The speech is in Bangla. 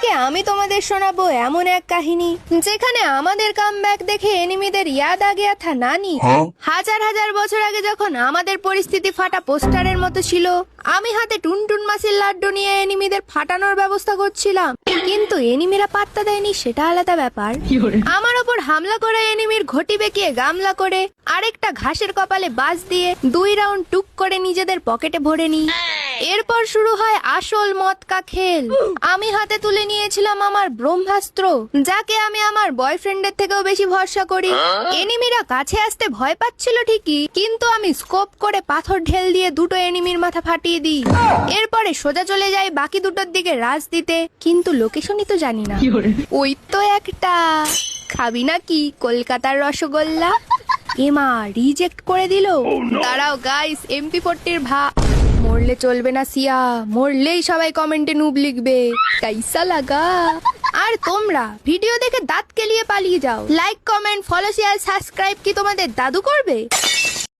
আজকে আমি তোমাদের শোনাবো এমন এক কাহিনী যেখানে আমাদের কামব্যাক দেখে এনিমিদের ইয়াদ আগে থা নানি। হাজার হাজার বছর আগে যখন আমাদের পরিস্থিতি ফাটা পোস্টারের মতো ছিল, আমি হাতে টুনটুন মাছের লাড্ডু নিয়ে এনিমিদের ফাটানোর ব্যবস্থা করছিলাম, কিন্তু এনিমিরা পাত্তা দেয়নি, সেটা আলাদা ব্যাপার। আমার ওপর হামলা করে এনিমির ঘটি বেঁকিয়ে গামলা করে আরেকটা ঘাসের কপালে বাজ দিয়ে 2 রাউন্ড টুক করে নিজেদের পকেটে ভরে নি। এরপর শুরু হয় আসল মতকা খেল। আমি হাতে তুলে নিয়েছিলাম আমার ব্রহ্মাস্ত্র, যাকে আমি আমার বয়ফ্রেন্ডের থেকেও বেশি ভরসা করি। এনিমিরা কাছে আসতে ভয় পাচ্ছিল ঠিকই, কিন্তু আমি স্কোপ করে পাথর ঢেল দিয়ে 2টো এনিমির মাথা ফাটিয়ে দিই। এরপরে সোজা চলে যাই বাকি 2টোর দিকে রাজ দিতে, কিন্তু লোকেশনই তো জানি না। ওই তো একটা, খাবি নাকি কলকাতার রসগোল্লা? এমা রিজেক্ট করে দিল। দাঁড়াও গাইস, MP40 মরলে চলবে না সিয়া, মরলেই সবাই কমেন্টে নুব লিখবে, কাইসা লাগা। আর তোমরা ভিডিও দেখে দাঁত কেলিয়ে পালিয়ে যাও। Like, comment, follow, share, subscribe কি তোমাদের দাদু করবে?